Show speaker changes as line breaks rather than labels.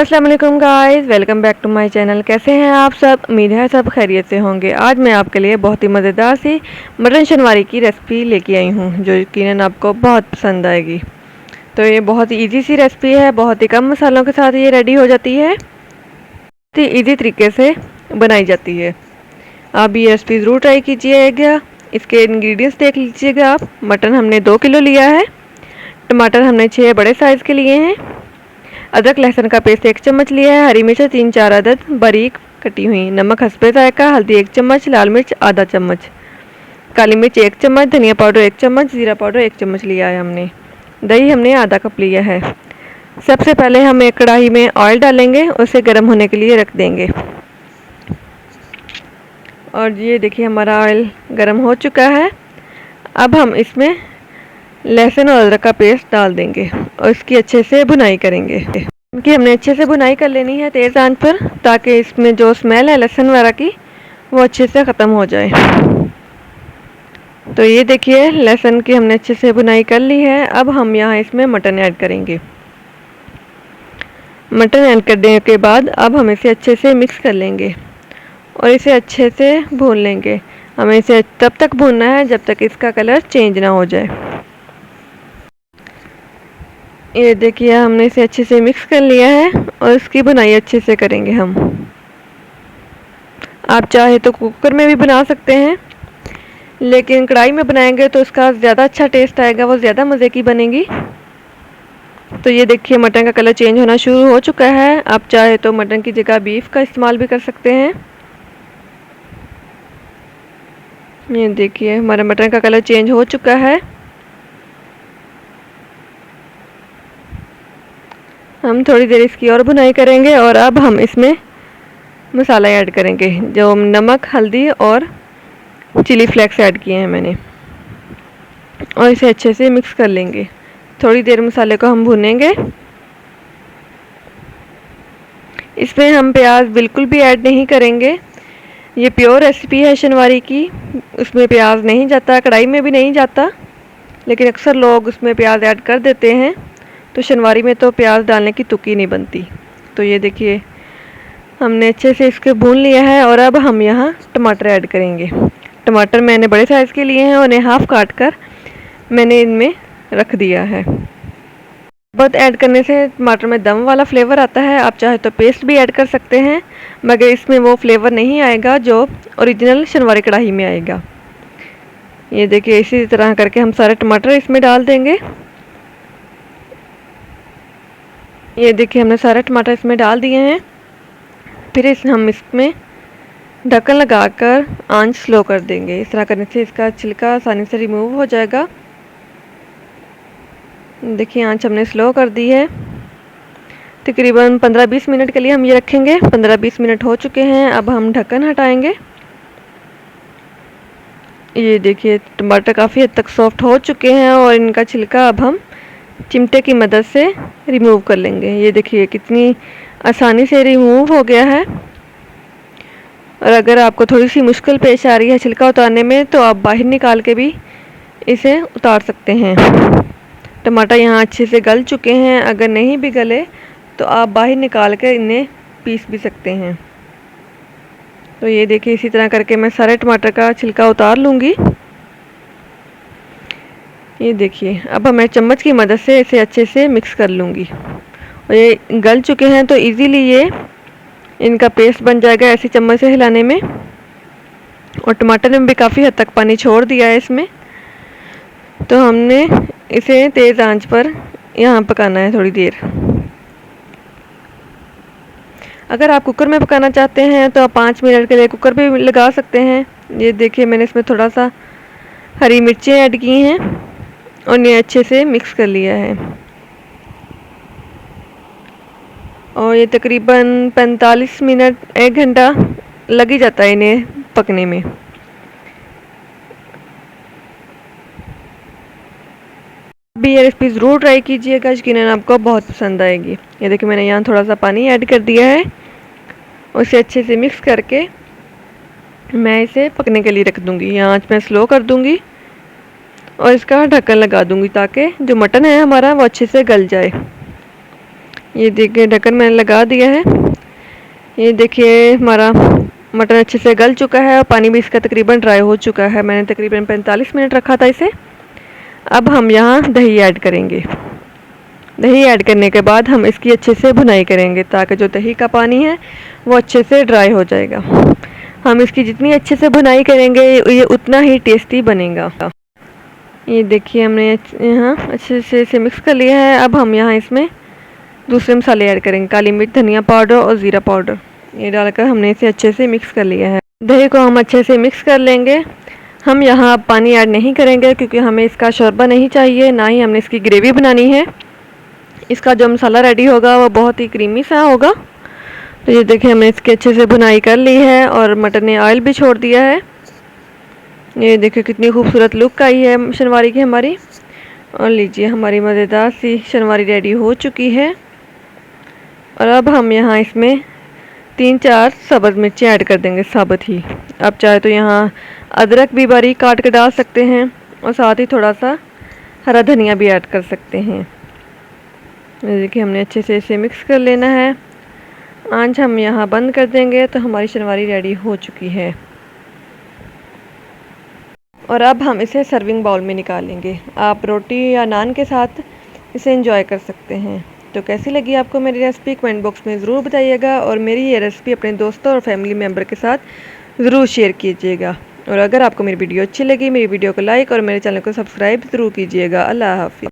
अस्सलाम वालेकुम guys, welcome back to my channel. कैसे हैं आप सब? उम्मीद है सब खैरियत से होंगे। आज मैं आपके लिए बहुत ही मज़ेदार सी मटन शनवारी की रेसिपी लेके आई हूँ जो यकीनन आपको बहुत पसंद आएगी। तो ये बहुत ही इजी सी रेसिपी है, बहुत ही कम मसालों के साथ ये रेडी हो जाती है, बहुत ही ईजी तरीके से बनाई जाती है। आप ये रेसिपी ज़रूर ट्राई कीजिएगा। इसके इंग्रेडिएंट्स देख लीजिएगा आप। मटन हमने 2 किलो लिया है, टमाटर हमने 6 बड़े साइज़ के लिए हैं, अदरक लहसुन का पेस्ट 1 चम्मच लिया है, हरी मिर्च 3-4 अदद बारीक कटी हुई, नमक हस्बे जायका, हल्दी 1 चम्मच, लाल मिर्च आधा चम्मच, काली मिर्च 1 चम्मच, धनिया पाउडर 1 चम्मच, जीरा पाउडर 1 चम्मच लिया है हमने। दही हमने आधा कप लिया है। सबसे पहले हम एक कढ़ाई में ऑयल डालेंगे, उसे गर्म होने के लिए रख देंगे। और ये देखिए हमारा ऑयल गर्म हो चुका है। अब हम इसमें लहसुन और अदरक का पेस्ट डाल देंगे और इसकी अच्छे से भुनाई करेंगे। इनकी हमने अच्छे से भुनाई कर लेनी है तेज़ आंच पर, ताकि इसमें जो स्मेल है लहसुन वगैरह की वो अच्छे से ख़त्म हो जाए। तो ये देखिए लहसुन की हमने अच्छे से भुनाई कर ली है। अब हम यहाँ इसमें मटन ऐड करेंगे। मटन ऐड करने के बाद अब हम इसे अच्छे से मिक्स कर लेंगे और इसे अच्छे से भून लेंगे। हमें इसे तब तक भूनना है जब तक इसका कलर चेंज ना हो जाए। ये देखिए हमने इसे अच्छे से मिक्स कर लिया है और इसकी बुनाई अच्छे से करेंगे हम। आप चाहे तो कुकर में भी बना सकते हैं, लेकिन कढ़ाई में बनाएंगे तो उसका ज़्यादा अच्छा टेस्ट आएगा, वो ज़्यादा मज़े की बनेगी। तो ये देखिए मटन का कलर चेंज होना शुरू हो चुका है। आप चाहे तो मटन की जगह बीफ का इस्तेमाल भी कर सकते हैं। ये देखिए हमारा मटन का कलर चेंज हो चुका है। हम थोड़ी देर इसकी और भुनाई करेंगे और अब हम इसमें मसाला ऐड करेंगे। जो नमक, हल्दी और चिली फ्लेक्स ऐड किए हैं मैंने, और इसे अच्छे से मिक्स कर लेंगे। थोड़ी देर मसाले को हम भूनेंगे। इसमें हम प्याज बिल्कुल भी ऐड नहीं करेंगे। ये प्योर रेसिपी है शनवारी की, उसमें प्याज नहीं जाता, कढ़ाई में भी नहीं जाता, लेकिन अक्सर लोग उसमें प्याज ऐड कर देते हैं। तो शनवारी में तो प्याज डालने की तुक ही नहीं बनती। तो ये देखिए हमने अच्छे से इसके भून लिया है और अब हम यहाँ टमाटर ऐड करेंगे। टमाटर मैंने बड़े साइज़ के लिए हैं, उन्हें हाफ़ काट कर मैंने इनमें रख दिया है। बहुत ऐड करने से टमाटर में दम वाला फ्लेवर आता है। आप चाहे तो पेस्ट भी ऐड कर सकते हैं, मगर इसमें वो फ्लेवर नहीं आएगा जो ओरिजिनल शनवारी कढ़ाई में आएगा। ये देखिए इसी तरह करके हम सारे टमाटर इसमें डाल देंगे। ये देखिए हमने सारे टमाटर इसमें डाल दिए हैं। फिर हम इसमें ढक्कन लगाकर आंच स्लो कर देंगे। इस तरह करने से इसका छिलका आसानी से रिमूव हो जाएगा। देखिए आंच हमने स्लो कर दी है। तकरीबन 15-20 मिनट के लिए हम ये रखेंगे। 15-20 मिनट हो चुके हैं। अब हम ढक्कन हटाएंगे। ये देखिए टमाटर काफ़ी हद तक सॉफ्ट हो चुके हैं और इनका छिलका अब हम चिमटे की मदद से रिमूव कर लेंगे। ये देखिए कितनी आसानी से रिमूव हो गया है। और अगर आपको थोड़ी सी मुश्किल पेश आ रही है छिलका उतारने में, तो आप बाहर निकाल के भी इसे उतार सकते हैं। टमाटर यहाँ अच्छे से गल चुके हैं। अगर नहीं भी गले तो आप बाहर निकाल कर इन्हें पीस भी सकते हैं। तो ये देखिए इसी तरह करके मैं सारे टमाटर का छिलका उतार लूँगी। ये देखिए अब मैं चम्मच की मदद से इसे अच्छे से मिक्स कर लूँगी। और ये गल चुके हैं तो इजीली ये इनका पेस्ट बन जाएगा ऐसे चम्मच से हिलाने में। और टमाटर ने भी काफ़ी हद तक पानी छोड़ दिया है इसमें। तो हमने इसे तेज़ आंच पर यहाँ पकाना है थोड़ी देर। अगर आप कुकर में पकाना चाहते हैं तो आप 5 मिनट के लिए कुकर भी लगा सकते हैं। ये देखिए मैंने इसमें थोड़ा सा हरी मिर्चें ऐड की हैं और इन्हें अच्छे से मिक्स कर लिया है। और ये तकरीबन 45 मिनट 1 घंटा लग ही जाता है इन्हें पकने में। भी ये रेसिपी ज़रूर ट्राई कीजिएगा, यकीनन आपको बहुत पसंद आएगी। ये देखिए मैंने यहाँ थोड़ा सा पानी ऐड कर दिया है। उसे अच्छे से मिक्स करके मैं इसे पकने के लिए रख दूँगी। यहाँ आँच मैं स्लो कर दूँगी और इसका ढक्कन लगा दूँगी ताकि जो मटन है हमारा वो अच्छे से गल जाए। ये देखिए ढक्कन मैंने लगा दिया है। ये देखिए हमारा मटर अच्छे से गल चुका है और पानी भी इसका तकरीबन ड्राई हो चुका है। मैंने तकरीबन 45 मिनट रखा था इसे। अब हम यहाँ दही ऐड करेंगे। दही ऐड करने के बाद हम इसकी अच्छे से भुनाई करेंगे ताकि जो दही का पानी है वो अच्छे से ड्राई हो जाएगा। हम इसकी जितनी अच्छे से भुनाई करेंगे ये उतना ही टेस्टी बनेगा। ये देखिए हमने यहाँ अच्छे से इसे मिक्स कर लिया है। अब हम यहाँ इसमें दूसरे मसाले ऐड करेंगे, काली मिर्च, धनिया पाउडर और ज़ीरा पाउडर। ये डालकर हमने इसे अच्छे से मिक्स कर लिया है। दही को हम अच्छे से मिक्स कर लेंगे। हम यहाँ अब पानी ऐड नहीं करेंगे क्योंकि हमें इसका शोरबा नहीं चाहिए, ना ही हमने इसकी ग्रेवी बनानी है। इसका जो मसाला रेडी होगा वो बहुत ही क्रीमी सा होगा। तो ये देखिए हमने इसकी अच्छे से भुनाई कर ली है और मटर ने ऑयल भी छोड़ दिया है। ये देखिए कितनी खूबसूरत लुक आई है शनवारी की हमारी। और लीजिए हमारी मज़ेदार सी शनवारी रेडी हो चुकी है। और अब हम यहाँ इसमें 3-4 सब्ज़ मिर्ची ऐड कर देंगे साबुत ही। आप चाहे तो यहाँ अदरक भी बारीक काट के डाल सकते हैं और साथ ही थोड़ा सा हरा धनिया भी ऐड कर सकते हैं। देखिए हमने अच्छे से इसे मिक्स कर लेना है। आंच हम यहाँ बंद कर देंगे तो हमारी शनवारी रेडी हो चुकी है। और अब हम इसे सर्विंग बाउल में निकालेंगे। आप रोटी या नान के साथ इसे एंजॉय कर सकते हैं। तो कैसी लगी आपको मेरी रेसिपी कमेंट बॉक्स में ज़रूर बताइएगा और मेरी ये रेसिपी अपने दोस्तों और फैमिली मेम्बर के साथ ज़रूर शेयर कीजिएगा। और अगर आपको मेरी वीडियो अच्छी लगी मेरी वीडियो को लाइक और मेरे चैनल को सब्सक्राइब ज़रूर कीजिएगा। अल्लाह हाफ़िज़।